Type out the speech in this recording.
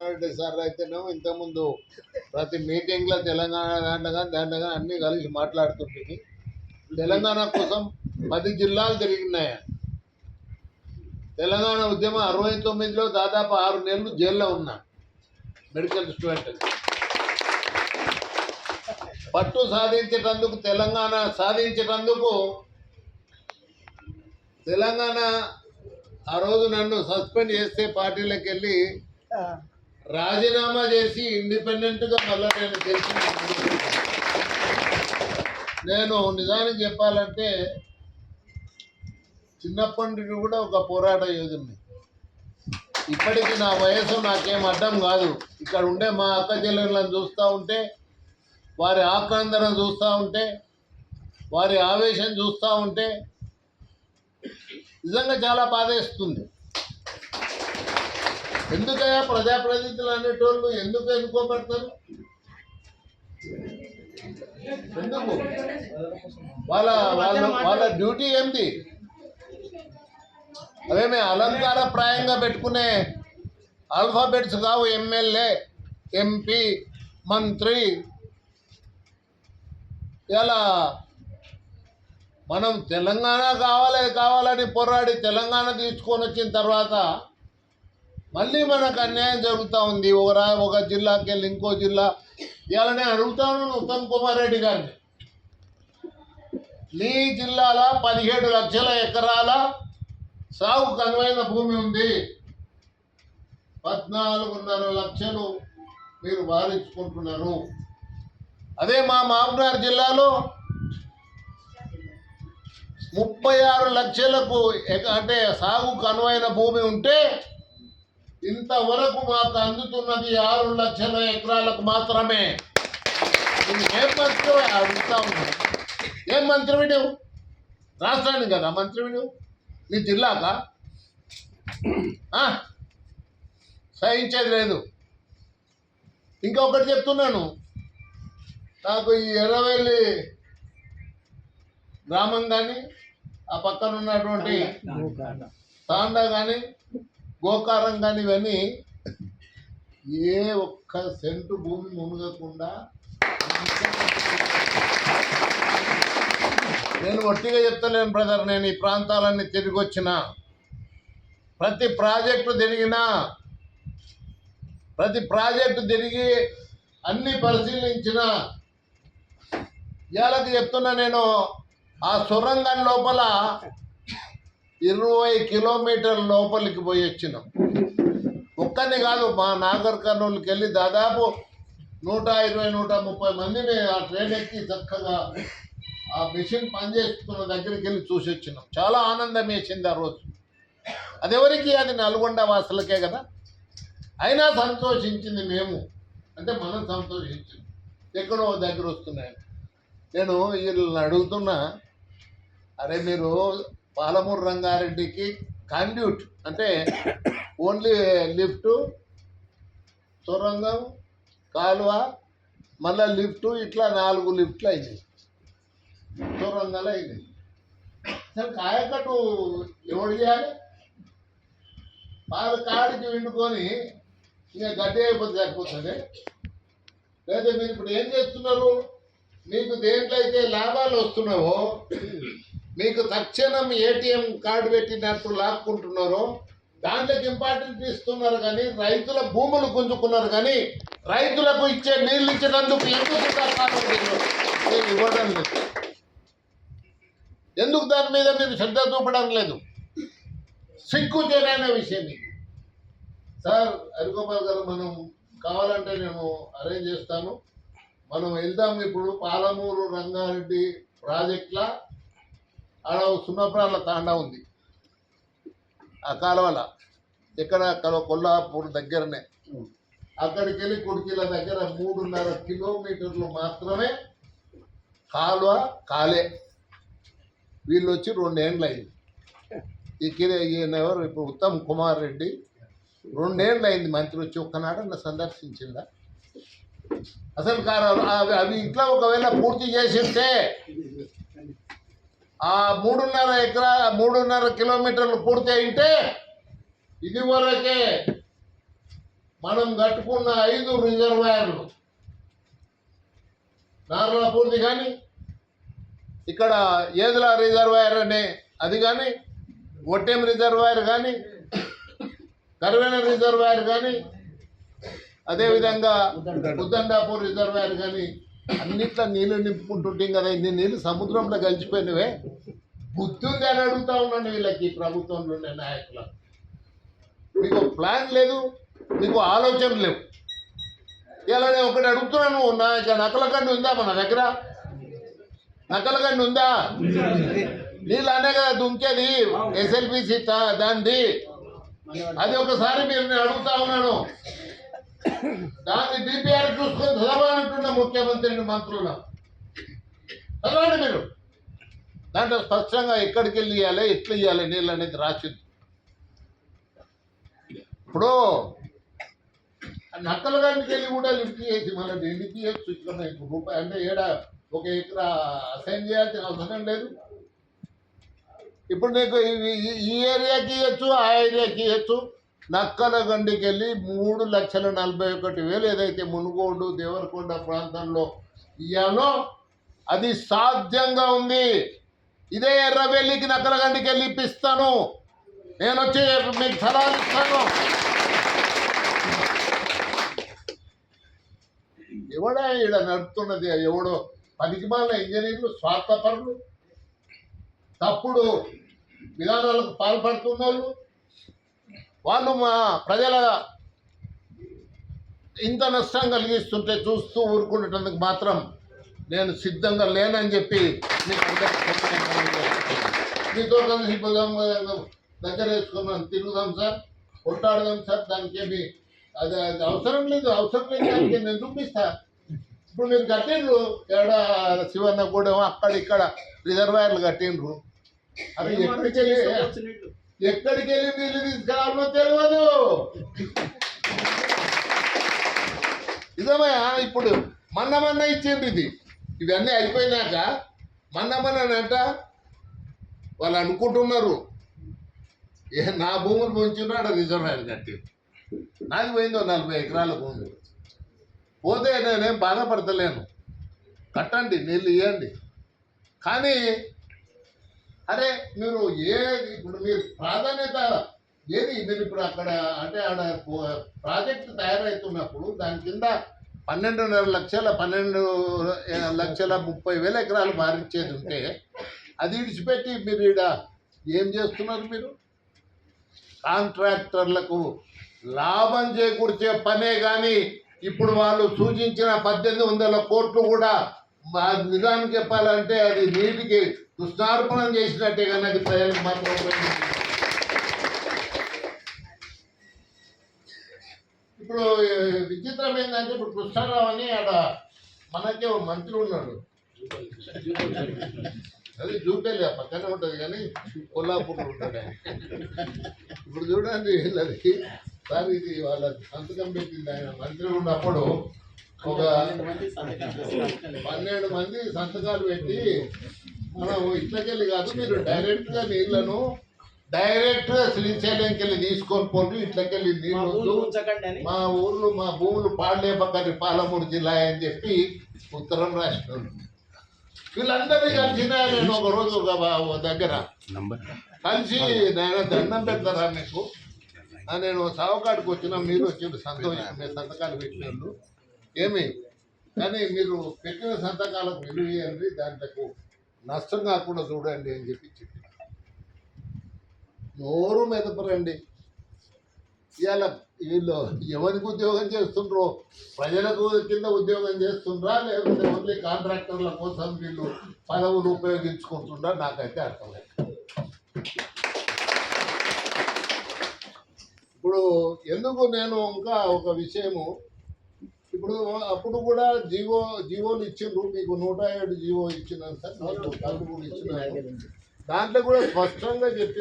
సార్లు అయితేనేమో ఇంతకుముందు ప్రతి మీటింగ్లో తెలంగాణ దాంట్లో అన్నీ కలిసి మాట్లాడుతుంటుంది. తెలంగాణ కోసం 10 జిల్లాలు తిరిగినాయి. తెలంగాణ ఉద్యమం 69లో దాదాపు 6 నెలలు జైల్లో ఉన్నా. మెడికల్ స్టూడెంట్ పట్టు సాధించేటందుకు తెలంగాణ సాధించేటందుకు తెలంగాణ ఆ రోజు నన్ను సస్పెండ్ చేస్తే పార్టీలకు వెళ్ళి రాజీనామా చేసి ఇండిపెండెంట్గా మళ్ళీ నేను గెలిచిన. నేను నిజానికి చెప్పాలంటే చిన్నప్పటి నుండి కూడా ఒక పోరాట యోధుని. ఇప్పటికీ నా వయసు నాకేం అడ్డం కాదు. ఇక్కడ ఉండే మా అక్క చెల్లెళ్ళని చూస్తూ ఉంటే, వారి ఆక్రందన చూస్తూ ఉంటే, వారి ఆవేశం చూస్తూ ఉంటే నిజంగా చాలా బాధేస్తుంది. ఎందుకయ్యా ప్రజాప్రతినిధులు అనేటోళ్ళు ఎందుకు ఎన్నుకోబడతారు? ఎందుకు? వాళ్ళ డ్యూటీ ఏంటి? అవేమే అలంకారప్రాయంగా పెట్టుకునే ఆల్ఫాబెట్స్ కావు. ఎమ్మెల్యే, ఎంపీ, మంత్రి. ఇలా మనం తెలంగాణ కావాలని పోరాడి తెలంగాణ తీసుకొని వచ్చిన తర్వాత మళ్ళీ మనకు అన్యాయం జరుగుతూ ఉంది. ఒక జిల్లాకి వెళ్ళి ఇంకో జిల్లా. ఇవాళనే అడుగుతాను ఉత్తమ్ కుమార్ రెడ్డి గారిని, నీ జిల్లాలో 17 లక్షల ఎకరాల సాగుకు అనువైన భూమి ఉంది. 14.5 లక్షలు మీరు వారించుకుంటున్నారు. అదే మా మహబూబ్నగర్ జిల్లాలో 36 లక్షలకు అంటే సాగుకు అనువైన భూమి ఉంటే ఇంతవరకు మాకు అందుతున్నది 6 లక్షల ఎకరాలకు మాత్రమే. ఏం మంత్రి అడుగుతా ఉన్నావు? ఏం మంత్రివి నువ్వు? రాష్ట్రానికి కదా మంత్రివి నువ్వు, నీ జిల్లాకా? సహించేది లేదు. ఇంకొకటి చెప్తున్నాను, నాకు ఈ ఎర్రవెల్లి గ్రామం కానీ ఆ పక్కన ఉన్నటువంటి తాండా కానీ గోకారం కానీ ఇవన్నీ ఏ ఒక్క సెంటు భూమి మునగకుండా నేను ఒట్టిగా చెప్తలేను బ్రదర్. నేను ఈ ప్రాంతాలన్నీ తిరిగి వచ్చిన, ప్రతి ప్రాజెక్టు తిరిగి అన్ని పరిశీలించిన. ఇవాళకి చెప్తున్నా, నేను ఆ సొరంగం లోపల 20 కిలోమీటర్ల లోపలికి పోయి వచ్చినాం. ఒక్కరిని కాదు, మా నాగర్ కర్నూలుకి వెళ్ళి దాదాపు 120-130 మందిని ఆ ట్రైన్ ఎక్కి చక్కగా ఆ మిషన్ పనిచేస్తున్న దగ్గరికి వెళ్ళి చూసి వచ్చినాం. చాలా ఆనందం వేసింది ఆ రోజు. అది ఎవరికి? అది నల్గొండ వాసులకే కదా. అయినా సంతోషించింది మేము, అంటే మనం సంతోషించింది. ఎక్కడో దగ్గర వస్తున్నాయి. నేను వీళ్ళని అడుగుతున్నా, అరే మీరు పాలమూరు రంగారెడ్డికి కాండ్యూట్ అంటే ఓన్లీ లిఫ్టు, సొరంగం, కాలువ, మళ్ళీ లిఫ్టు, ఇట్లా 4 లిఫ్ట్లు అయినాయి, సొరంగాలు అయినాయి. అసలు కాయకట్టు ఎవడు చేయాలి? కాడికి వండుకొని ఇక గడ్డి అయిపోతే సరిపోతుంది. లేదా మీరు ఇప్పుడు ఏం చేస్తున్నారు? మీకు దేంట్లో అయితే లాభాలు వస్తున్నావో, మీకు తక్షణం ఏటీఎం కార్డు పెట్టినట్టు లాక్కుంటున్నారో దాంట్లోకి ఇంపార్టెంట్ ఇస్తున్నారు. కానీ రైతుల భూములు గుంజుకున్నారు. కానీ రైతులకు ఇచ్చే నీళ్ళు ఇచ్చేటందుకు ఎందుకు ఇవ్వడం లేదు? ఎందుకు దాని మీద మీరు శ్రద్ధ చూపడం లేదు? సిగ్గు చేయడనే విషయం ఇది. సార్ హరిగోపాల్ గారు, మనం కావాలంటే నేను అరేంజ్ చేస్తాను, మనం వెళ్దాం. ఇప్పుడు పాలమూరు రంగారెడ్డి ప్రాజెక్టుల ఆడ సున్నప్రాల తాండా ఉంది, ఆ కాలువల ఎక్కడ కొల్లాపూర్ దగ్గరనే. అక్కడికి వెళ్ళి కుడికిల దగ్గర 3.5 కిలోమీటర్లు మాత్రమే కాలువ కాలే. వీళ్ళు వచ్చి 2 ఏళ్ళు అయింది. ఈయన ఎవరు ఇప్పుడు ఉత్తమ్ కుమార్ రెడ్డి 2 ఏళ్ళు అయింది మంత్రి వచ్చి. ఒక్కనాడన్న సందర్శించిందా? అసలు అవి ఇట్లా ఒకవేళ పూర్తి చేసిస్తే ఆ 3.5 కిలోమీటర్లు పూర్తి అయింటే ఇది వరకే మనం కట్టుకున్న 5 రిజర్వాయర్లు నార్లాపూర్ది కానీ ఇక్కడ ఏదుల రిజర్వాయర్ అనే అది కానీ ఒట్టెం రిజర్వాయర్ కానీ కర్వెన రిజర్వాయర్ కానీ అదేవిధంగా ఉద్దండాపూర్ రిజర్వాయర్ కానీ అన్నిట్లో నీళ్లు నింపుకుంటుంటాం కదా. ఇన్ని నీళ్ళు సముద్రంలో కలిసిపోయినవే. బుద్ధి ఉంది అని అడుగుతా ఉన్నాను వీళ్ళకి, ప్రభుత్వంలో ఉండే నాయకులకు. మీకు ప్లాన్ లేదు, మీకు ఆలోచన లేవు. ఇలా నేను ఒకటి అడుగుతున్నాను, నకలగండి ఉందా మన దగ్గర? నకలగండి ఉందా? నీళ్ళు అనే కదా దుంకేది SLBC దాన్ని. అది ఒకసారి మీరు నేను అడుగుతా ఉన్నాను. దాన్ని DPR చూసుకొని చదవాలంటున్న ముఖ్యమంత్రిని మంత్రులు చదవండి మీరు. దాంట్లో స్పష్టంగా ఎక్కడికి వెళ్ళి ఇవ్వాలి, ఎట్లా ఇవ్వాలి నీళ్ళు అనేది రాసింది. ఇప్పుడు నక్కలగానికి వెళ్ళి కూడా లిఫ్ట్ చేసి మళ్ళీ లిఫ్ట్ చేసి చూసుకున్నాయి. రూపాయి అంటే 1 ఎకరా అసైన్ చేయాల్సిన అవసరం లేదు. ఇప్పుడు నీకు ఈ ఏరియాకి ఇవ్వచ్చు, ఆ ఏరియాకి ఇవ్వచ్చు. నక్కలగండికి వెళ్ళి 3,41,000 ఏదైతే మునుగోడు దేవరకొండ ప్రాంతంలో ఇవ్వాలో అది సాధ్యంగా ఉంది. ఇదే ఎర్రవెల్లికి నక్కలగండికి వెళ్ళి ఇప్పిస్తాను. నేను వచ్చి మీకు సలహాలు ఇస్తాను. ఎవడా ఈడ నడుపుతున్నది? ఎవడో పనికిమాలిన ఇంజనీర్లు, స్వార్థపరులు, తప్పుడు విధానాలకు పాల్పడుతున్న వాళ్ళు మా ప్రజల ఇంత నష్టం కలిగిస్తుంటే చూస్తూ ఊరుకునేటందుకు మాత్రం నేను సిద్ధంగా లేనని చెప్పి మీతో కలిసి దగ్గర వేసుకున్నాను. తిరుగుదాం సార్, కొట్టాడదాం సార్, దానికి ఏమి అది అవసరం లేదు. దానికి నేను చూపిస్తా. ఇప్పుడు మీరు కట్టిండ్రు ఎక్కడ శివన్న కూడా అక్కడ రిజర్వాయర్లు కట్టిండ్రు. అవి ఎక్కడికి వెళ్ళి నీళ్ళు తీసుకురావాలో తెలియదు. నిజమయ్యా. ఇప్పుడు మొన్న ఇచ్చిండ్రు ఇవన్నీ అయిపోయినాక మొన్ననంట వాళ్ళు అనుకుంటున్నారు నా భూములు పొంచిండ్రు, ఆడ రిజర్వాయర్ కట్టి నాది పోయిందో 40 ఎకరాల భూమి. పోతే నేనేం బాధపడతలేను, కట్టండి, నీళ్ళు ఇవ్వండి. కానీ అరే మీరు ఇప్పుడు మీరు ప్రాధాన్యత ఏది? మీరు ఇప్పుడు అక్కడ అంటే ఆడ ప్రాజెక్టు తయారవుతున్నప్పుడు దాని కింద 12,30,000 ఎకరాలు మారించేది ఉంటే అది విడిచిపెట్టి మీరు ఈడ ఏం చేస్తున్నారు? మీరు కాంట్రాక్టర్లకు లాభం చేకూర్చే పనే కానీ ఇప్పుడు వాళ్ళు సూచించిన 1,800 కోట్లు కూడా నిజానికి చెప్పాలంటే అది నీటికి దుష్టార్పణం చేసినట్టే కానీ అది ప్రజలకు మాత్రం. ఇప్పుడు విచిత్రం ఏంటంటే ఇప్పుడు కృష్ణారావు అని ఆడ మనకే మంత్రి ఉన్నాడు, అది జూపేలి పక్కనే ఉంటుంది కానీ కొల్లాపూర్లో ఉంటాడు. ఇప్పుడు చూడండి వీళ్ళది సార్, ఇది వాళ్ళ సంతకం పెట్టింది. ఆయన మంత్రి ఉన్నప్పుడు ఒక 12 మంది సంతకాలు పెట్టి మనం ఇట్లకెళ్ళి కాదు, మీరు డైరెక్ట్గా నీళ్లను డైరెక్ట్గా శ్రీశైలంకి వెళ్ళి తీసుకొని పోండి, ఇట్లకెళ్ళి నీళ్ళు మా ఊర్లు మా భూములు పాడలేపక్కని పాలమూరు జిల్లా అని చెప్పి ఉత్తరం రాసినాడు. వీళ్ళందరినీ కలిసిన నేను ఒక రోజు ఒక దగ్గర కలిసి నేను దండం పెడతారా మీకు, నేను సావుకాడికి వచ్చినా మీరు వచ్చి సంతోషం మీరు సంతకాలు పెట్టినారు ఏమి, కానీ మీరు పెట్టిన సంతకాలకు విలువ ఇవ్వండి, దాంట్లో నష్టం కాకుండా చూడండి అని చెప్పి చెప్పి నోరు మెదపరండి. ఇవాళ వీళ్ళు ఎవరికి ఉద్యోగం చేస్తుండ్రో, ప్రజలకు కింద ఉద్యోగం చేస్తుండ్రా లేకపోతే ఓన్లీ కాంట్రాక్టర్ల కోసం వీళ్ళు పదవులు ఉపయోగించుకుంటుండ్రా నాకైతే అర్థమైంది. ఇప్పుడు ఎందుకు నేను ఇంకా ఒక విషయము, ఇప్పుడు అప్పుడు కూడా జీవోలు ఇచ్చిండ్రు, మీకు 107 జీవో ఇచ్చినాను సార్, 4 కూడా ఇచ్చినారు. దాంట్లో కూడా స్పష్టంగా చెప్పింది